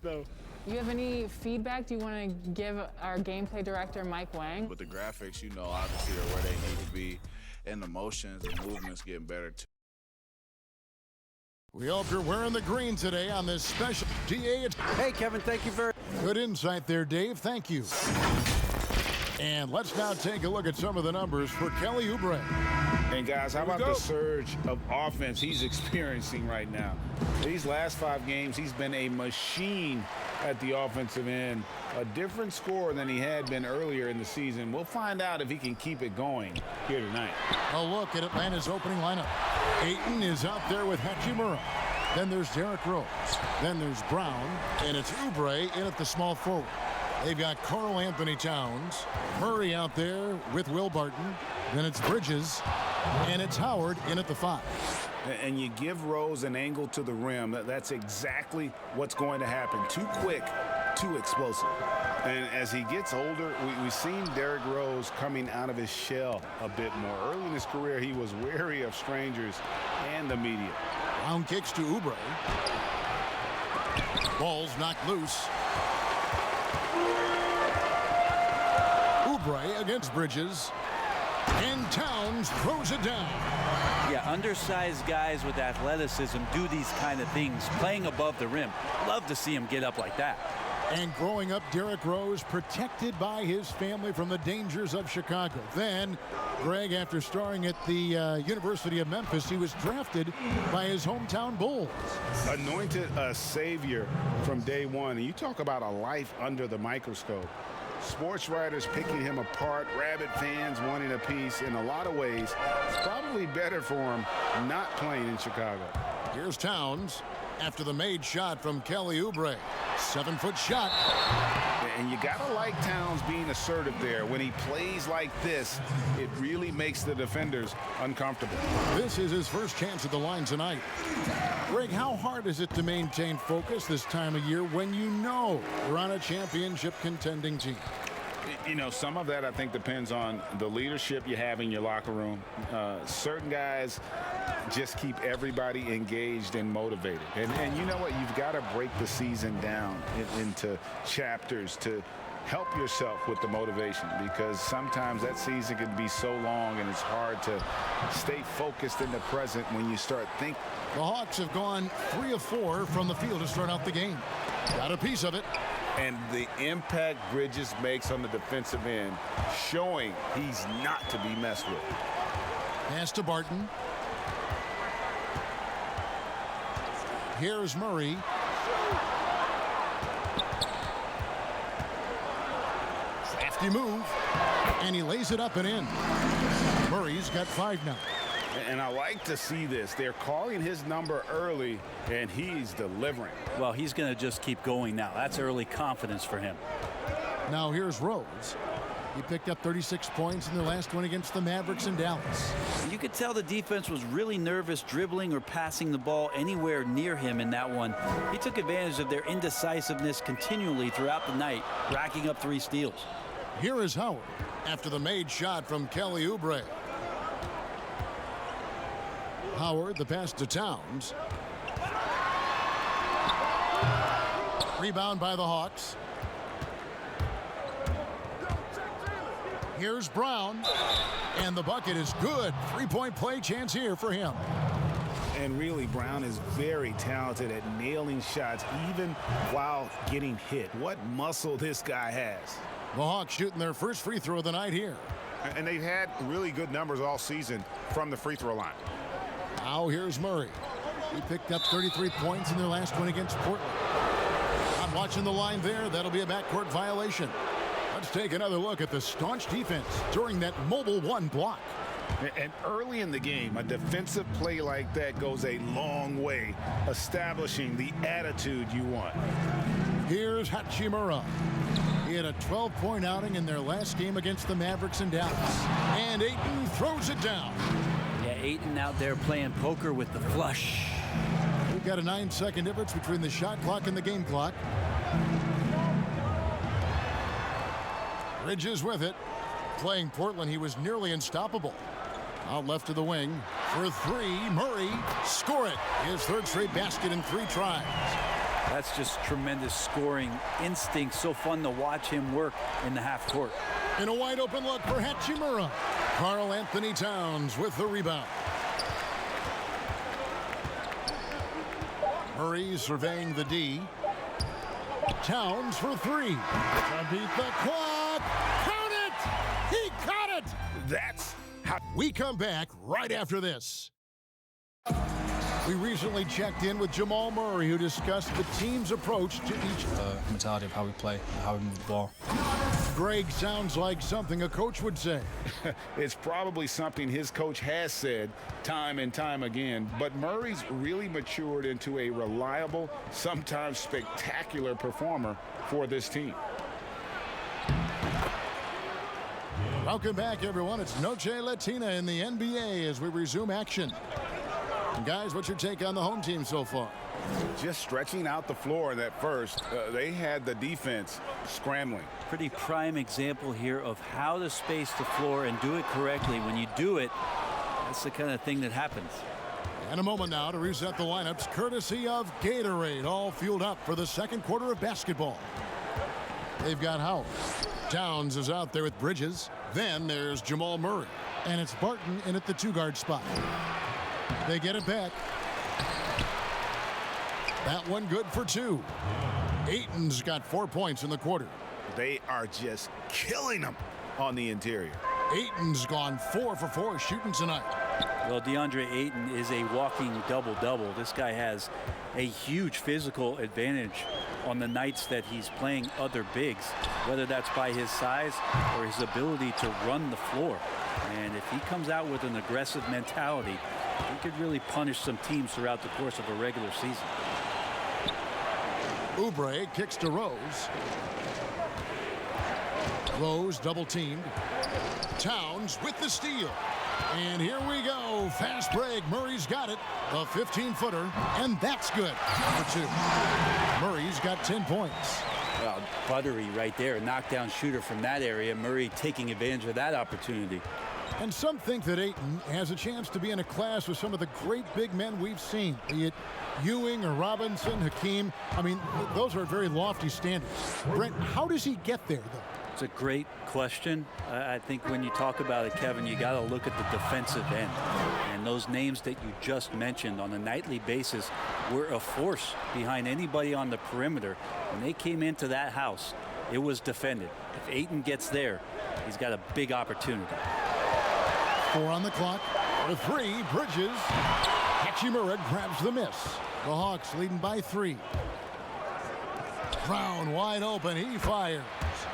though. You have any feedback? Do you want to give our gameplay director, Mike Wang? With the graphics, you know, obviously are where they need to be, and the motions and movements getting better too. We hope you're wearing the green today on this special DA. Hey, Kevin, thank you very much. Good insight there, Dave. Thank you. And let's now take a look at some of the numbers for Kelly Oubre. And guys, how about the surge of offense he's experiencing right now? These last 5 games, he's been a machine at the offensive end. A different score than he had been earlier in the season. We'll find out if he can keep it going here tonight. A look at Atlanta's opening lineup. Ayton is out there with Hachimura. Then there's Derrick Rose. Then there's Brown. And it's Oubre in at the small forward. They've got Karl Anthony Towns. Murray out there with Will Barton. Then it's Bridges. And it's Howard in at the 5. And you give Rose an angle to the rim. That's exactly what's going to happen. Too quick, too explosive. And as he gets older, we've seen Derrick Rose coming out of his shell a bit more. Early in his career, he was wary of strangers and the media. Brown kicks to Oubre. Ball's knocked loose. Oubre against Bridges. And Towns throws it down. Yeah, undersized guys with athleticism do these kind of things, playing above the rim. Love to see him get up like that. And growing up, Derrick Rose protected by his family from the dangers of Chicago. Then, Greg, after starring at the University of Memphis, he was drafted by his hometown Bulls. Anointed a savior from day one. And you talk about a life under the microscope. Sports writers picking him apart, rabid fans wanting a piece. In a lot of ways, it's probably better for him not playing in Chicago. Here's Towns after the made shot from Kelly Oubre. 7-foot shot. And you gotta like Towns being assertive there. When he plays like this, it really makes the defenders uncomfortable. This is his first chance at the line tonight. Greg, how hard is it to maintain focus this time of year when you know you're on a championship contending team? You know, some of that I think depends on the leadership you have in your locker room. Certain guys just keep everybody engaged and motivated. And you know what? You've got to break the season down into chapters to help yourself with the motivation, because sometimes that season can be so long and it's hard to stay focused in the present when you start thinking. The Hawks have gone 3 of 4 from the field to start out the game. Got a piece of it. And the impact Bridges makes on the defensive end, showing he's not to be messed with. Pass to Barton. Here's Murray. Crafty move. And he lays it up and in. Murray's got 5 now. And I like to see this. They're calling his number early, and he's delivering. Well, he's going to just keep going now. That's early confidence for him. Now here's Rose. He picked up 36 points in their last one against the Mavericks in Dallas. You could tell the defense was really nervous dribbling or passing the ball anywhere near him in that one. He took advantage of their indecisiveness continually throughout the night, racking up 3 steals. Here is Howard after the made shot from Kelly Oubre. Howard, the pass to Towns. Rebound by the Hawks. Here's Brown. And the bucket is good. 3-point play chance here for him. And really, Brown is very talented at nailing shots, even while getting hit. What muscle this guy has. The Hawks shooting their first free throw of the night here. And they've had really good numbers all season from the free throw line. Now here's Murray. He picked up 33 points in their last one against Portland. I'm watching the line there. That'll be a backcourt violation. Let's take another look at the staunch defense during that mobile 1 block. And early in the game, a defensive play like that goes a long way, establishing the attitude you want. Here's Hachimura. He had a 12-point outing in their last game against the Mavericks in Dallas. And Ayton throws it down. Yeah, Ayton out there playing poker with the flush. We've got a 9-second difference between the shot clock and the game clock. Bridges with it. Playing Portland, he was nearly unstoppable. Out left to the wing. For 3, Murray. Score it. His 3rd straight basket in 3 tries. That's just tremendous scoring instinct. So fun to watch him work in the half court. In a wide open look for Hachimura. Karl Anthony Towns with the rebound. Murray surveying the D. Towns for three. To beat the clock. Count it! He caught it! That's how We come back right after this. We recently checked in with Jamal Murray, who discussed the team's approach to each. Mentality of how we play, how we move the ball. Greg sounds like something a coach would say. It's probably something his coach has said time and time again, but Murray's really matured into a reliable, sometimes spectacular performer for this team. Welcome back, everyone. It's Noche Latina in the NBA as we resume action. And guys, what's your take on the home team so far? just stretching out the floor in that first, they had the defense scrambling. Pretty prime example here of how to space the floor and do it correctly. When you do it, that's the kind of thing that happens. And a moment now to reset the lineups, courtesy of Gatorade, all fueled up for the second quarter of basketball. They've got Howard. Towns is out there with Bridges. Then there's Jamal Murray. And it's Barton in at the two-guard spot. They get it back. That one good for two. Ayton's got 4 points in the quarter. They are just killing them on the interior. Ayton's gone 4 for 4 shooting tonight. Well, DeAndre Ayton is a walking double-double. This guy has a huge physical advantage on the nights that he's playing other bigs, whether that's by his size or his ability to run the floor. And if he comes out with an aggressive mentality, he could really punish some teams throughout the course of a regular season. Oubre kicks to Rose. Rose double teamed. Towns with the steal. And here we go. Fast break. Murray's got it. A 15-footer. And that's good. For two. Murray's got 10 points. Well, buttery right there. A knockdown shooter from that area. Murray taking advantage of that opportunity. And some think that Ayton has a chance to be in a class with some of the great big men we've seen, be it Ewing or Robinson, Hakeem. I mean, those are very lofty standards. Brent, how does he get there, though? It's a great question. I think when you talk about it, Kevin, you got to look at the defensive end. And those names that you just mentioned on a nightly basis were a force behind anybody on the perimeter. When they came into that house, it was defended. If Ayton gets there, he's got a big opportunity. 4 on the clock. The three, Bridges. Hachimura grabs the miss. The Hawks leading by 3. Brown wide open. He fires.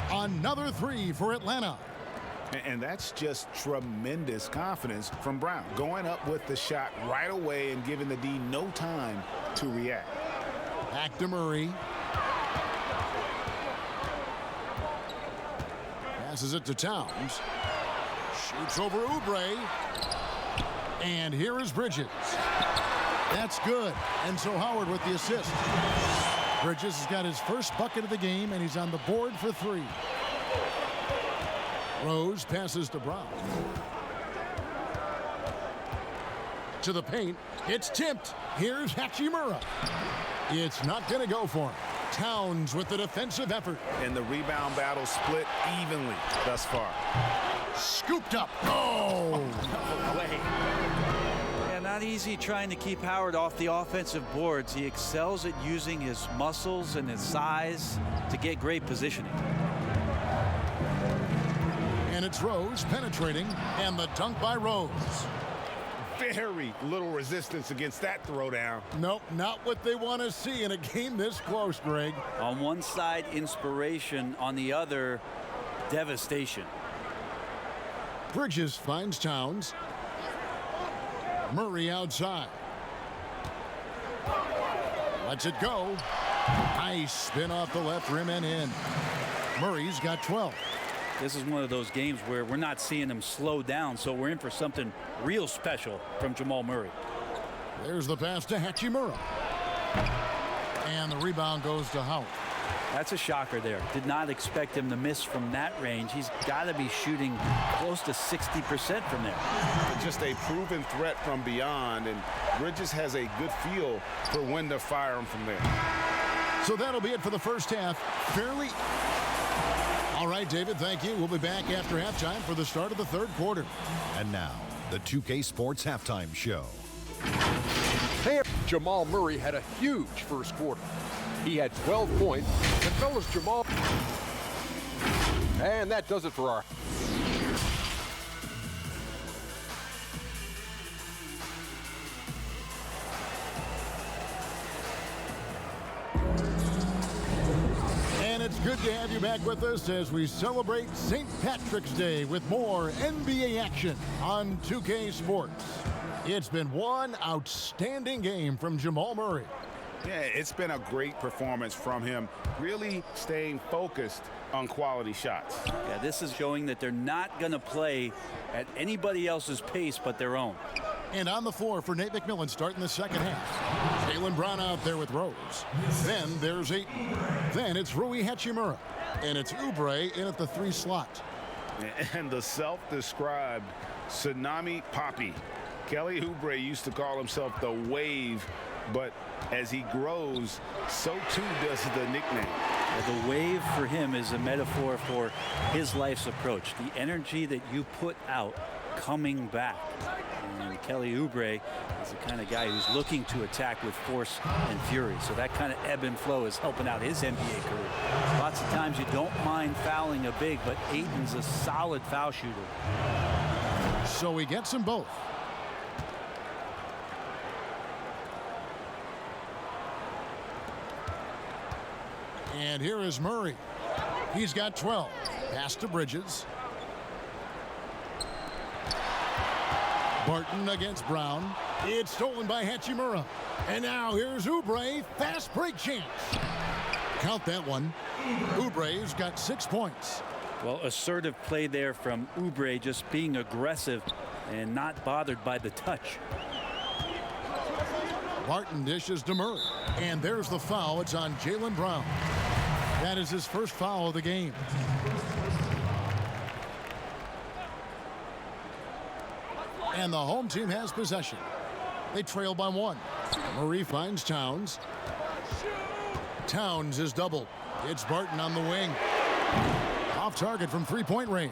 Another 3 for Atlanta. And that's just tremendous confidence from Brown. Going up with the shot right away and giving the D no time to react. Back to Murray. Passes it to Towns. Shoots over Oubre. And here is Bridges. That's good. And so Howard with the assist. Bridges has got his first bucket of the game, and he's on the board for 3. Rose passes to Brown. To the paint. It's tipped. Here's Hachimura. It's not going to go for him. Towns with the defensive effort. And the rebound battle split evenly thus far. Scooped up. Oh! No way. Yeah, not easy trying to keep Howard off the offensive boards. He excels at using his muscles and his size to get great positioning. And it's Rose penetrating, and the dunk by Rose. Very little resistance against that throwdown. Nope, not what they want to see in a game this close, Greg. On one side, inspiration. On the other, devastation. Bridges finds Towns. Murray outside. Lets it go. Nice spin off the left rim and in. Murray's got 12. This is one of those games where we're not seeing him slow down, so we're in for something real special from Jamal Murray. There's the pass to Hachimura. And the rebound goes to Howard. That's a shocker there. Did not expect him to miss from that range. He's got to be shooting close to 60% from there. Just a proven threat from beyond, and Bridges has a good feel for when to fire him from there. So that'll be it for the first half. Fairly. All right, David, thank you. We'll be back after halftime for the start of the third quarter. And now, the 2K Sports Halftime Show. Hey, Jamal Murray had a huge first quarter. He had 12 points. And fellas, Jamal. And that does it for our. And it's good to have you back with us as we celebrate St. Patrick's Day with more NBA action on 2K Sports. It's been one outstanding game from Jamal Murray. Yeah, it's been a great performance from him, really staying focused on quality shots. Yeah, this is showing that they're not going to play at anybody else's pace but their own. And on the floor for Nate McMillan starting the second half. Jaylen Brown out there with Rose. Then there's Ayton. Then it's Rui Hachimura. And it's Oubre in at the 3 slot. And the self-described Tsunami Poppy. Kelly Oubre used to call himself the Wave, but as he grows, so too does the nickname. The wave for him is a metaphor for his life's approach. The energy that you put out coming back. And Kelly Oubre is the kind of guy who's looking to attack with force and fury. So that kind of ebb and flow is helping out his NBA career. Lots of times you don't mind fouling a big, but Ayton's a solid foul shooter. So he gets them both. And here is Murray. He's got 12. Pass to Bridges. Barton against Brown. It's stolen by Hachimura. And now here's Oubre. Fast break chance. Count that one. Oubre's got 6 points. Well, assertive play there from Oubre, just being aggressive and not bothered by the touch. Barton dishes to Murray. And there's the foul. It's on Jaylen Brown. That is his first foul of the game. And the home team has possession. They trail by 1. Murray finds Towns. Towns is doubled. It's Barton on the wing. Off target from 3-point range.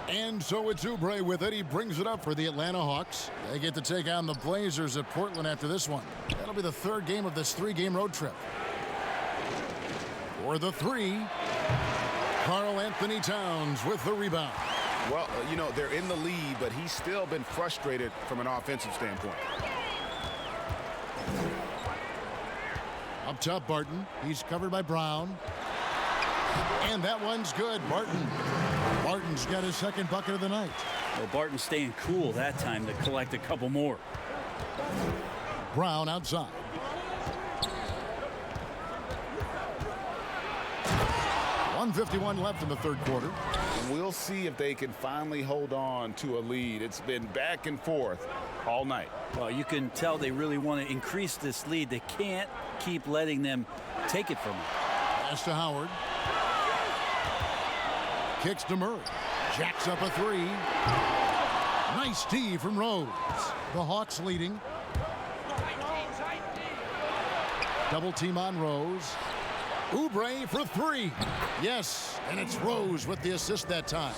And so it's Oubre with it. He brings it up for the Atlanta Hawks. They get to take on the Blazers at Portland after this one. That'll be the third game of this 3-game road trip. For the 3, Karl Anthony Towns with the rebound. Well, you know, they're in the lead, but he's still been frustrated from an offensive standpoint. Up top, Barton. He's covered by Brown. And that one's good. Barton's got his second bucket of the night. Well, Barton staying cool that time to collect a couple more. Brown outside. .151 left in the third quarter. We'll see if they can finally hold on to a lead. It's been back and forth all night. Well, you can tell they really want to increase this lead. They can't keep letting them take it from them. Pass to Howard. Kicks to Murray. Jacks up a 3. Nice D from Rose. The Hawks leading. Double team on Rose. Oubre for 3. Yes, and it's Rose with the assist that time.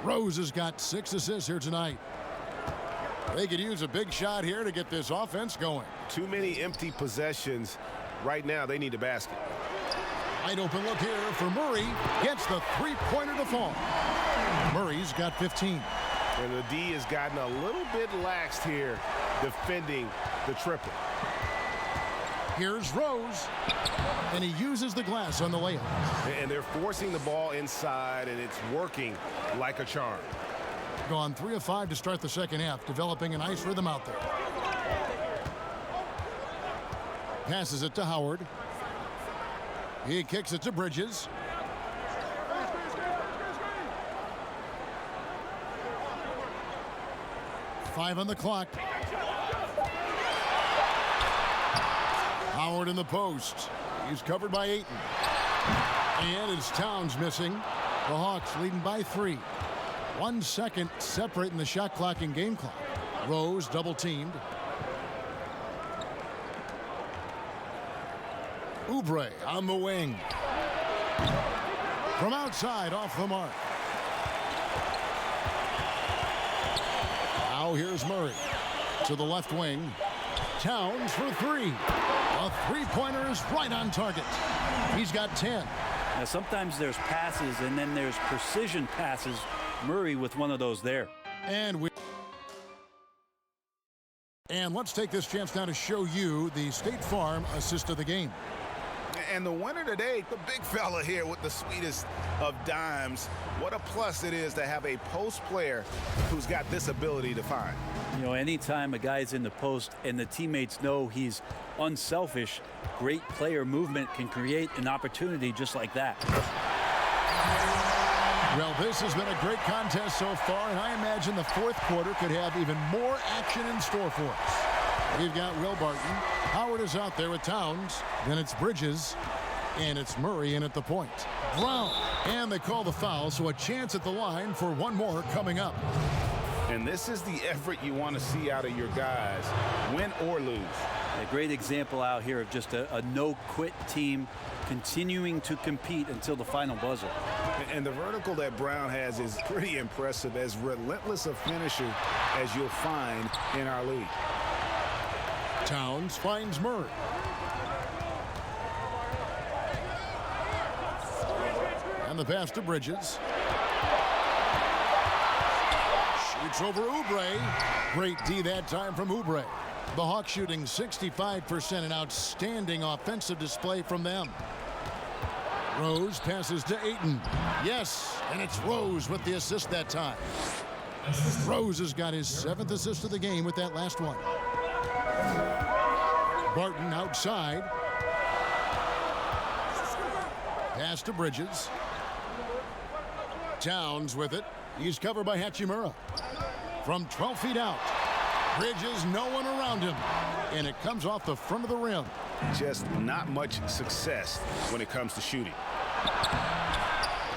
Rose has got 6 assists here tonight. They could use a big shot here to get this offense going. Too many empty possessions. Right now, they need a basket. Wide open look here for Murray. Gets the 3-pointer to fall. Murray's got 15. And the D has gotten a little bit laxed here defending the triple. Here's Rose. And he uses the glass on the layup. And they're forcing the ball inside, and it's working like a charm. Gone 3 of 5 to start the second half, developing a nice rhythm out there. Passes it to Howard. He kicks it to Bridges. Five on the clock. Howard in the post. He's covered by Ayton. And it's Towns missing. The Hawks leading by 3. 1 second separating the shot clock and game clock. Rose double teamed. Oubre on the wing. From outside, off the mark. Now here's Murray to the left wing. Towns for three. A three-pointer is right on target. He's got 10. Now, sometimes there's passes and then there's precision passes. Murray with one of those there. And let's take this chance now to show you the State Farm assist of the game. And the winner today, the big fella here with the sweetest of dimes. What a plus it is to have a post player who's got this ability to find. You know, anytime a guy's in the post and the teammates know he's unselfish, great player movement can create an opportunity just like that. Well, this has been a great contest so far, and I imagine the fourth quarter could have even more action in store for us. We've got Will Barton. Howard is out there with Towns. Then it's Bridges. And it's Murray in at the point. Brown. And they call the foul, so a chance at the line for one more coming up. And this is the effort you want to see out of your guys, win or lose. A great example out here of just a no-quit team continuing to compete until the final buzzer. And the vertical that Brown has is pretty impressive, as relentless a finisher as you'll find in our league. Towns finds Murray. And the pass to Bridges. Shoots over Oubre. Great D that time from Oubre. The Hawks shooting 65%, an outstanding offensive display from them. Rose passes to Ayton. Yes, and it's Rose with the assist that time. Rose has got his 7th assist of the game with that last one. Barton outside. Pass to Bridges. Towns with it. He's covered by Hachimura. From 12 feet out. Bridges, no one around him. And it comes off the front of the rim. Just not much success when it comes to shooting.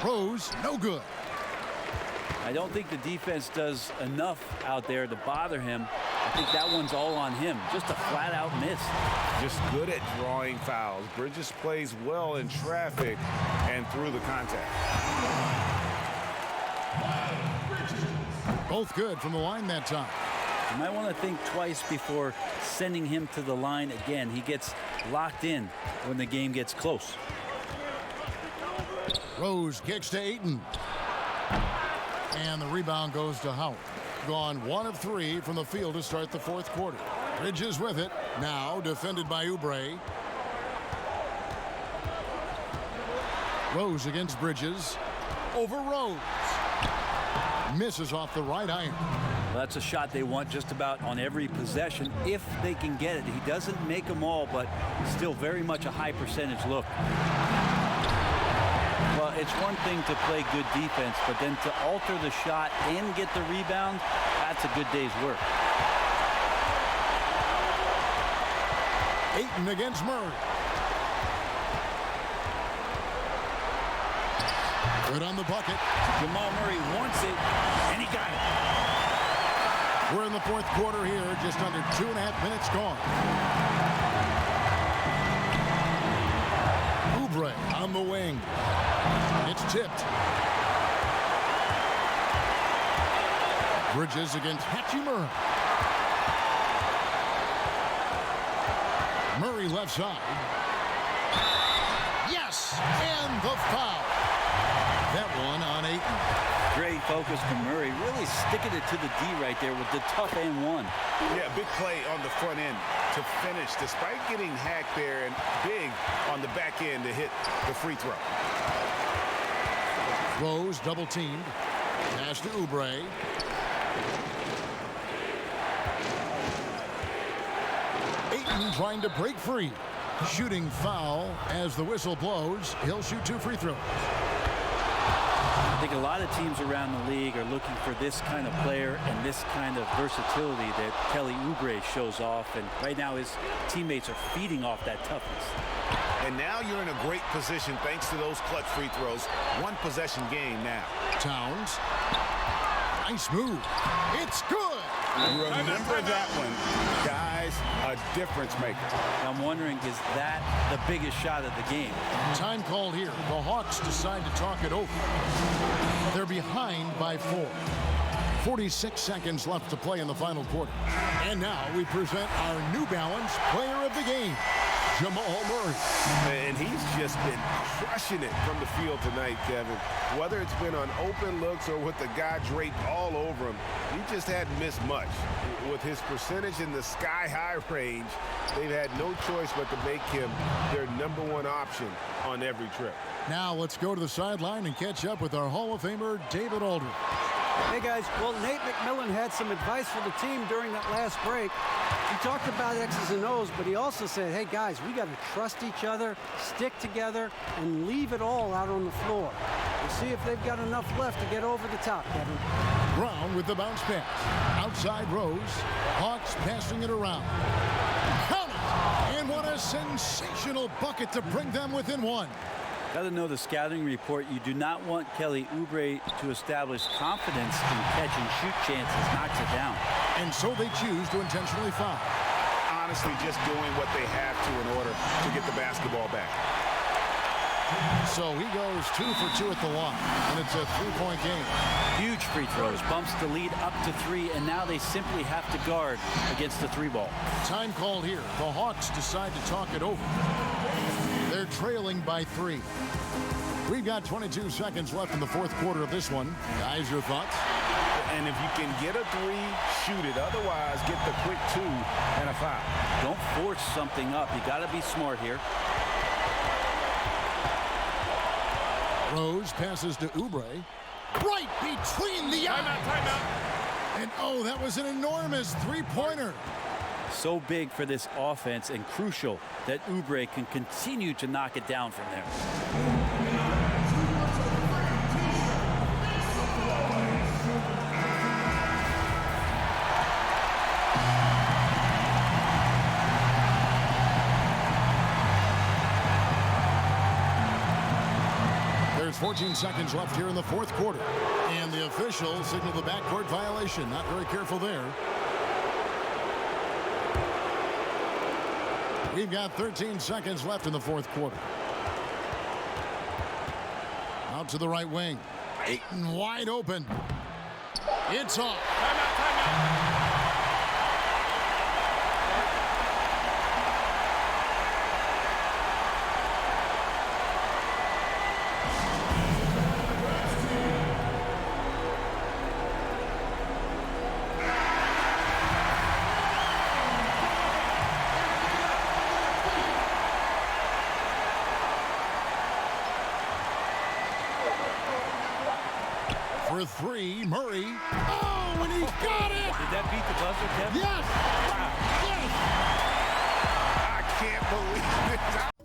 Rose, no good. I don't think the defense does enough out there to bother him. I think that one's all on him. Just a flat-out miss. Just good at drawing fouls. Bridges plays well in traffic and through the contact. Both good from the line that time. You might want to think twice before sending him to the line again. He gets locked in when the game gets close. Rose kicks to Ayton. And the rebound goes to Howard. Gone 1 of 3 from the field to start the fourth quarter. Bridges with it. Now defended by Oubre. Rose against Bridges. Over Rose. Misses off the right iron. Well, that's a shot they want just about on every possession if they can get it. He doesn't make them all, but still very much a high percentage look. Well, it's one thing to play good defense, but then to alter the shot and get the rebound, that's a good day's work. Ayton against Murray. Good on the bucket. Jamal Murray wants it, and he got it. We're in the fourth quarter here, just under 2.5 minutes gone. Oubre on the wing. It's tipped. Bridges against Hachimura. Murray left side. Yes, and the foul. That one on Ayton. Great focus from Murray, really sticking it to the D right there with the tough and one. Yeah, big play on the front end to finish, despite getting hacked there, and big on the back end to hit the free throw. Rose double teamed. Pass to Oubre. Ayton trying to break free. Shooting foul as the whistle blows. He'll shoot 2 free throws. I think a lot of teams around the league are looking for this kind of player and this kind of versatility that Kelly Oubre shows off. And right now his teammates are feeding off that toughness. And now you're in a great position thanks to those clutch free throws. 1 possession game now. Towns. Nice move. It's good. Remember that one. Guys, a difference maker. I'm wondering, is that the biggest shot of the game? Time called here. The Hawks decide to talk it over. They're behind by 4. 46 seconds left to play in the final quarter. And now we present our New Balance player of the game, Jamal Murray. And he's just been crushing it from the field tonight, Kevin. Whether it's been on open looks or with the guy draped all over him, he just hadn't missed much. With his percentage in the sky-high range, they've had no choice but to make him their #1 option on every trip. Now let's go to the sideline and catch up with our Hall of Famer, David Aldridge. Hey, guys. Well, Nate McMillan had some advice for the team during that last break. He talked about X's and O's, but he also said, hey, guys, we got to trust each other, stick together, and leave it all out on the floor. We'll see if they've got enough left to get over the top, Kevin. Brown with the bounce pass. Outside Rose. Hawks passing it around. Count it! And what a sensational bucket to bring them within 1. Got to know the scouting report. You do not want Kelly Oubre to establish confidence in catch and shoot chances, knocks it down. And so they choose to intentionally foul. Honestly, just doing what they have to in order to get the basketball back. So he goes 2 for 2 at the line, and it's a 3-point game. Huge free throws, bumps the lead up to 3, and now they simply have to guard against the 3-ball. Time called here. The Hawks decide to talk it over. They're trailing by 3. We've got 22 seconds left in the fourth quarter of this one. Guys, your thoughts? And if you can get a 3, shoot it. Otherwise, get the quick 2 and a foul. Don't force something up. You got to be smart here. Rose passes to Oubre. Right between the eyes. Timeout. And oh, that was an enormous 3-pointer. So big for this offense and crucial that Oubre can continue to knock it down from there. There's 14 seconds left here in the fourth quarter. And the official signaled the backcourt violation. Not very careful there. We've got 13 seconds left in the fourth quarter. Out to the right wing. Ayton wide open. It's off. Timeout. For 3, Murray. Oh, and he got it! Did that beat the buzzer, Kevin? Yes! Wow. Yes! I can't believe it.